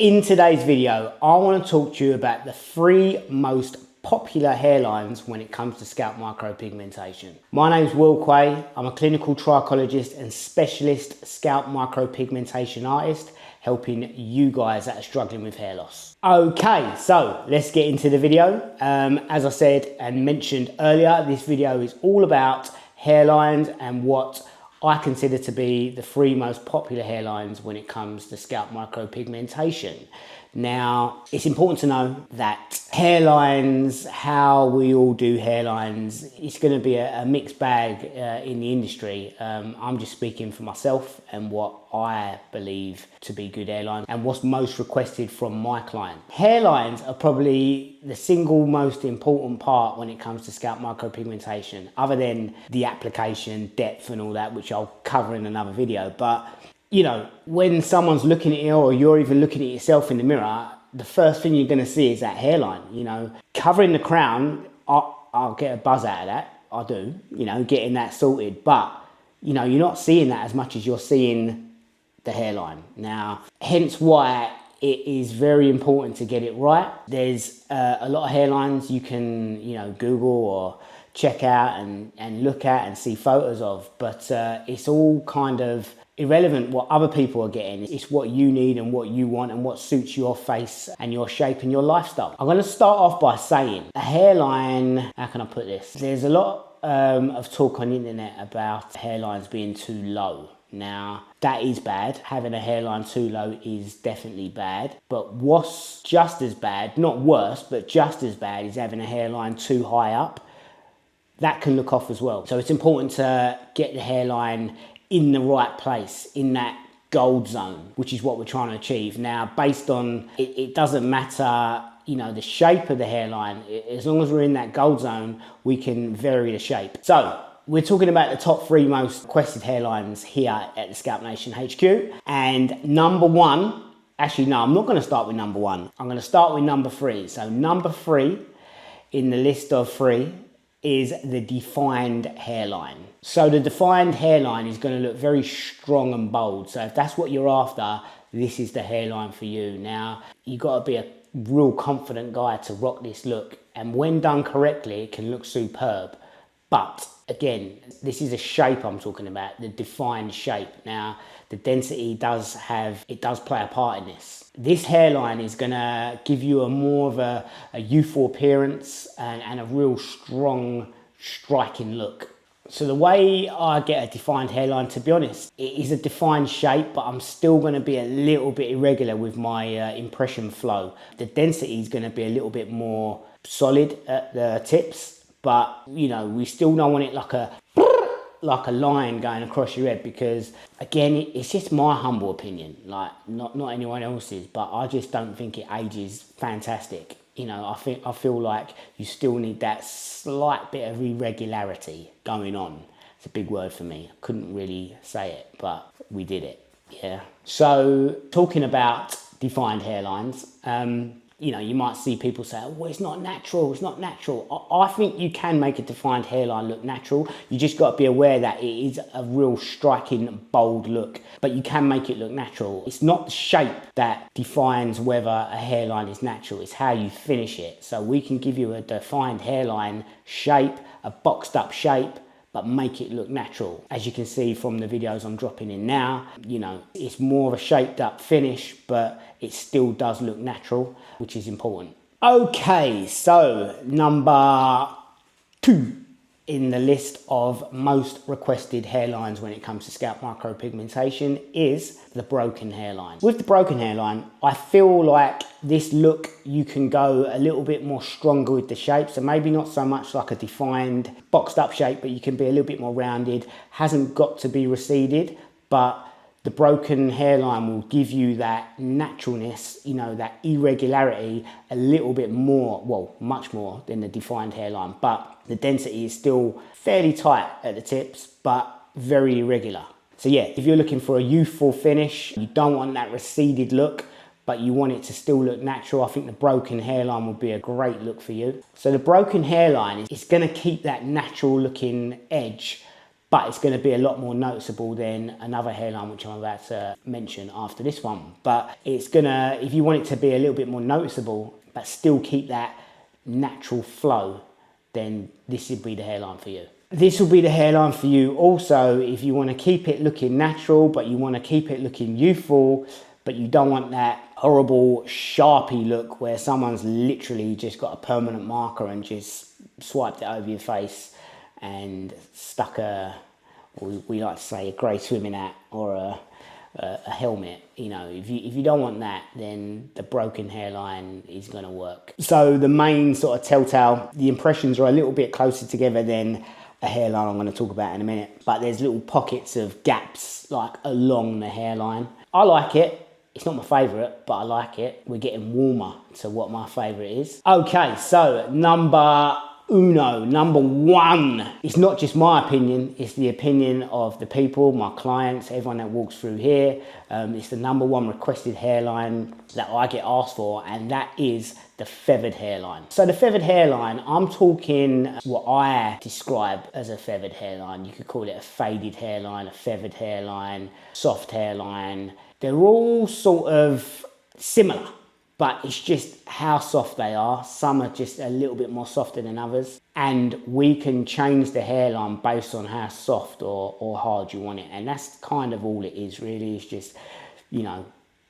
In today's video, I want to talk to you about the 3 most popular hairlines when it comes to scalp micropigmentation. My name's Will Quay. I'm a clinical trichologist and specialist scalp micropigmentation artist, helping you guys that are struggling with hair loss. Okay, so let's get into the video. As I said and mentioned earlier, this video is all about hairlines and what I consider to be the 3 most popular hairlines when it comes to scalp micropigmentation. Now, it's important to know that hairlines, how we all do hairlines, it's going to be a mixed bag in the industry. I'm just speaking for myself and what I believe to be good hairlines and what's most requested from my client. Hairlines are probably the single most important part when it comes to scalp micropigmentation, other than the application, depth and all that, which I'll cover in another video. But you know, when someone's looking at you or you're even looking at yourself in the mirror, the first thing you're going to see is that hairline. You know, covering the crown, I'll get a buzz out of that. I do, you know, getting that sorted. But, you know, you're not seeing that as much as you're seeing the hairline. Now, hence why it is very important to get it right. There's a lot of hairlines you can, you know, Google or check out and look at and see photos of. But it's all kind of irrelevant what other people are getting. It's what you need and what you want and what suits your face and your shape and your lifestyle. I'm going to start off by saying a hairline, how can I put this? There's a lot of talk on the internet about hairlines being too low. Now, that is bad. Having a hairline too low is definitely bad. But what's just as bad, not worse, but just as bad, is having a hairline too high up. That can look off as well. So it's important to get the hairline in the right place, in that gold zone, which is what we're trying to achieve. Now, based on, it doesn't matter, you know, the shape of the hairline. As long as we're in that gold zone, we can vary the shape. So we're talking about the top 3 most requested hairlines here at the Scalp Nation HQ. And number 1, actually, no, I'm not going to start with number 1. I'm going to start with number 3. So number 3 in the list of 3 is the defined hairline. So the defined hairline is going to look very strong and bold. So if that's what you're after, this is the hairline for you. Now, you've got to be a real confident guy to rock this look. And when done correctly, it can look superb. But again, this is a shape I'm talking about, the defined shape. Now, the density does play a part in this. This hairline is going to give you a more of a youthful appearance and a real strong, striking look. So the way I get a defined hairline, to be honest, it is a defined shape, but I'm still going to be a little bit irregular with my impression flow. The density is going to be a little bit more solid at the tips, but you know, we still don't want it like a line going across your head, because again, it's just my humble opinion, like not anyone else's, but I just don't think it ages fantastic. You know, I feel like you still need that slight bit of irregularity going on. It's a big word for me. I couldn't really say it, but we did it. Yeah. So talking about defined hairlines, you know, you might see people say, oh, well, it's not natural, it's not natural. I think you can make a defined hairline look natural. You just got to be aware that it is a real striking, bold look, but you can make it look natural. It's not the shape that defines whether a hairline is natural, it's how you finish it. So we can give you a defined hairline shape, a boxed up shape, but make it look natural. As you can see from the videos I'm dropping in now, you know, it's more of a shaped up finish, but it still does look natural, which is important. Okay, so number 2 in the list of most requested hairlines when it comes to scalp micropigmentation is the broken hairline. With the broken hairline, I feel like this look, you can go a little bit more stronger with the shape. So maybe not so much like a defined boxed up shape, but you can be a little bit more rounded. Hasn't got to be receded, but the broken hairline will give you that naturalness, you know, that irregularity a little bit more, well, much more than the defined hairline, but the density is still fairly tight at the tips, but very irregular. So yeah, if you're looking for a youthful finish, you don't want that receded look, but you want it to still look natural, I think the broken hairline would be a great look for you. So the broken hairline is going to keep that natural looking edge, but it's going to be a lot more noticeable than another hairline which I'm about to mention after this one. But it's gonna, if you want it to be a little bit more noticeable but still keep that natural flow, then this would be the hairline for you. This will be the hairline for you also if you want to keep it looking natural, but you want to keep it looking youthful, but you don't want that horrible Sharpie look where someone's literally just got a permanent marker and just swiped it over your face and stuck a, we like to say, a grey swimming hat or a helmet. You know, if you don't want that, then the broken hairline is going to work. So the main sort of telltale, the impressions are a little bit closer together than a hairline I'm going to talk about in a minute, but there's little pockets of gaps like along the hairline. I like it. It's not my favourite, but I like it. We're getting warmer to what my favourite is. Okay, so number one. It's not just my opinion, it's the opinion of the people, my clients, everyone that walks through here. It's the number one requested hairline that I get asked for, and that is the feathered hairline. So the feathered hairline, I'm talking what I describe as a feathered hairline. You could call it a faded hairline, a feathered hairline, soft hairline. They're all sort of similar, but it's just how soft they are. Some are just a little bit more softer than others. And we can change the hairline based on how soft or hard you want it. And that's kind of all it is really. It's just, you know,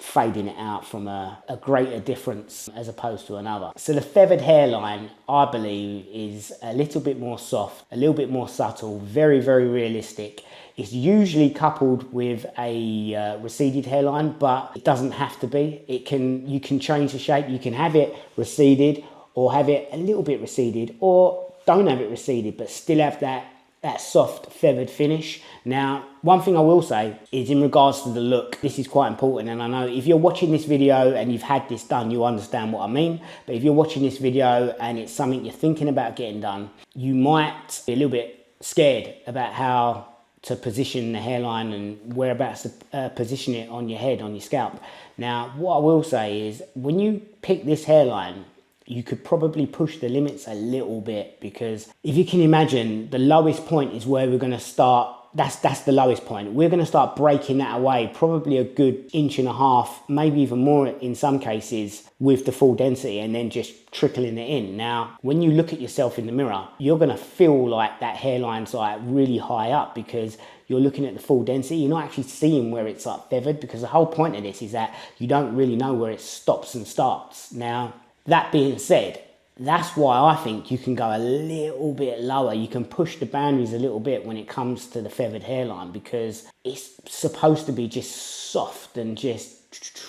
fading it out from a greater difference as opposed to another. So the feathered hairline, I believe, is a little bit more soft, a little bit more subtle, very, very realistic. It's usually coupled with a receded hairline, but it doesn't have to be. You can change the shape. You can have it receded or have it a little bit receded, or don't have it receded, but still have that soft feathered finish. Now, one thing I will say is in regards to the look, this is quite important, and I know if you're watching this video and you've had this done, you understand what I mean. But if you're watching this video and it's something you're thinking about getting done, you might be a little bit scared about how to position the hairline and whereabouts to position it on your head, on your scalp. Now, what I will say is when you pick this hairline, you could probably push the limits a little bit, because if you can imagine, the lowest point is where we're going to start. That's the lowest point. We're going to start breaking that away, probably a good 1.5 inches, maybe even more in some cases, with the full density, and then just trickling it in. Now, when you look at yourself in the mirror, you're going to feel like that hairline's like really high up because you're looking at the full density. You're not actually seeing where it's like feathered, because the whole point of this is that you don't really know where it stops and starts. Now, that being said, that's why I think you can go a little bit lower. You can push the boundaries a little bit when it comes to the feathered hairline, because it's supposed to be just soft and just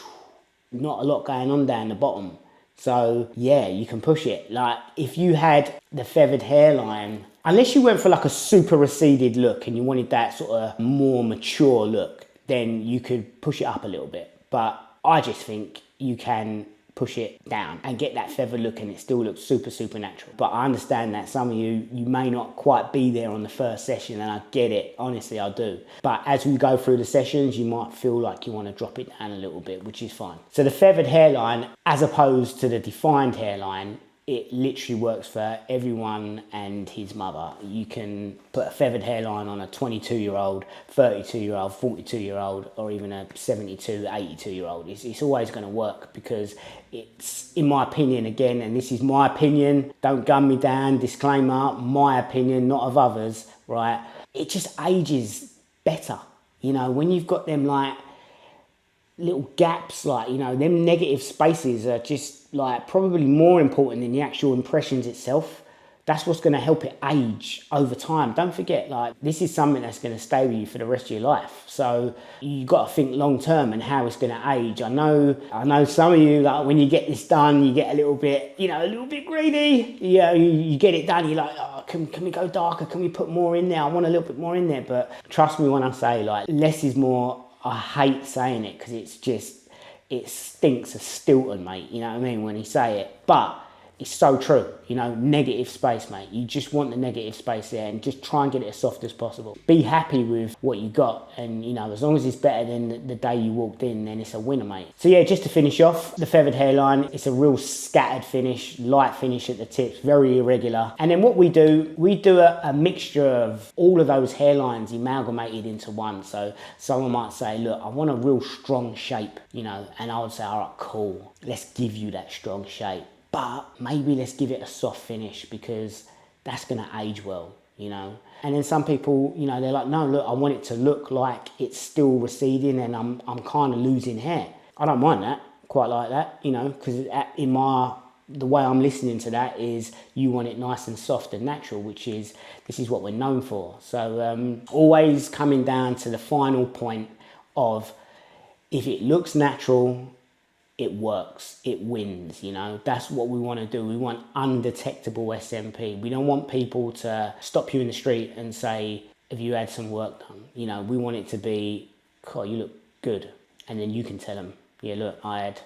not a lot going on down the bottom. So yeah, you can push it. Like if you had the feathered hairline, unless you went for like a super receded look and you wanted that sort of more mature look, then you could push it up a little bit. But I just think you can push it down and get that feather look, and it still looks super, super natural. But I understand that some of you may not quite be there on the first session, and I get it, honestly I do. But as we go through the sessions, you might feel like you want to drop it down a little bit, which is fine. So the feathered hairline, as opposed to the defined hairline, it literally works for everyone and his mother. You can put a feathered hairline on a 22-year-old, 32-year-old, 42-year-old, or even a 72, 82-year-old. It's always going to work, because it's, in my opinion, again, and this is my opinion, don't gun me down, disclaimer, my opinion, not of others, right? It just ages better. You know, when you've got them like little gaps, like, you know, them negative spaces are just like probably more important than the actual impressions itself. That's what's going to help it age over time. Don't forget, like, this is something that's going to stay with you for the rest of your life. So you got to think long term and how it's going to age. I know some of you, like, when you get this done, you get a little bit, you know, a little bit greedy. You get it done, you're like, oh, can we go darker? Can we put more in there? I want a little bit more in there. But trust me when I say, like, less is more. I hate saying it because it's just, it stinks of Stilton, mate. You know what I mean, when you say it. But it's so true, you know, negative space, mate. You just want the negative space there and just try and get it as soft as possible. Be happy with what you got, and you know, as long as it's better than the day you walked in, then it's a winner, mate. So yeah, just to finish off, the feathered hairline, it's a real scattered finish, light finish at the tips, very irregular. And then what we do a mixture of all of those hairlines amalgamated into one. So someone might say, look, I want a real strong shape, you know, and I would say, all right, cool, let's give you that strong shape. But maybe let's give it a soft finish because that's going to age well, you know. And then some people, you know, they're like, no, look, I want it to look like it's still receding and I'm kind of losing hair. I don't mind that, quite like that, you know, because the way I'm listening to that is you want it nice and soft and natural, this is what we're known for. So always coming down to the final point of, if it looks natural, it works, it wins, you know. That's what we want to do. We want undetectable SMP. We don't want people to stop you in the street and say, have you had some work done? You know, we want it to be, God, you look good. And then you can tell them, yeah, look, I had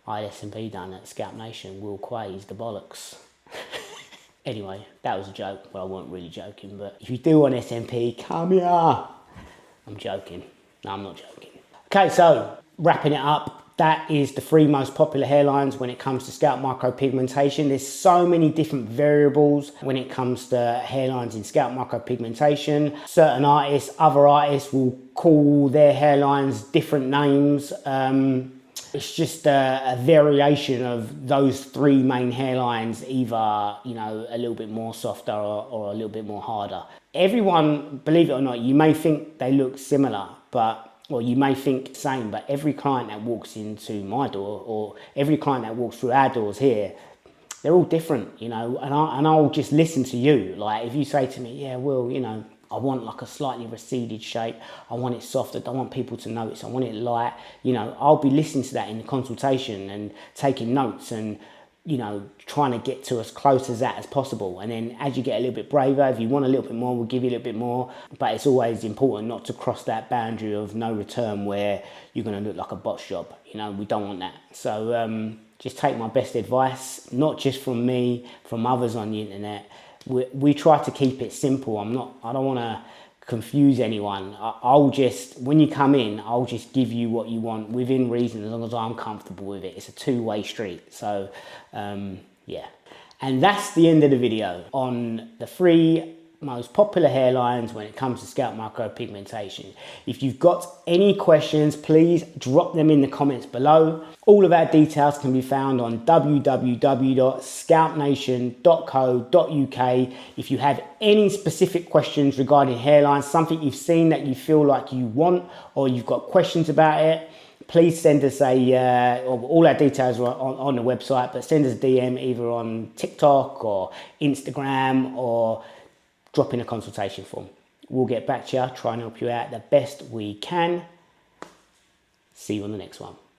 SMP done at Scalp Nation. Will Quay's the bollocks. Anyway, that was a joke. Well, I wasn't really joking, but if you do want SMP, come here. I'm joking. No, I'm not joking. Okay, so wrapping it up, that is the 3 most popular hairlines when it comes to scalp micropigmentation. There's so many different variables when it comes to hairlines in scalp micropigmentation. Certain artists, other artists will call their hairlines different names. It's just a variation of those 3 main hairlines, either, you know, a little bit more softer or a little bit more harder. Everyone, believe it or not, you may think they look similar, well, you may think the same, but every client that walks into my door, or every client that walks through our doors here, they're all different, you know, and I'll just listen to you. Like, if you say to me, yeah, Will, you know, I want like a slightly receded shape, I want it soft, I don't want people to notice, I want it light, you know, I'll be listening to that in the consultation and taking notes and, you know, trying to get to as close as that as possible. And then as you get a little bit braver, if you want a little bit more, we'll give you a little bit more. But it's always important not to cross that boundary of no return where you're going to look like a botch job. You know, we don't want that. So just take my best advice, not just from me, from others on the internet. We try to keep it simple. I don't want to confuse anyone. I'll just, when you come in, I'll just give you what you want within reason, as long as I'm comfortable with it. It's a two-way street. So yeah, and that's the end of the video on the 3 most popular hairlines when it comes to scalp micropigmentation. If you've got any questions, please drop them in the comments below. All of our details can be found on www.scalpnation.co.uk. If you have any specific questions regarding hairlines, something you've seen that you feel like you want, or you've got questions about it, please send us all our details are on the website, but send us a DM either on TikTok or Instagram, or drop in a consultation form. We'll get back to you, try and help you out the best we can. See you on the next one.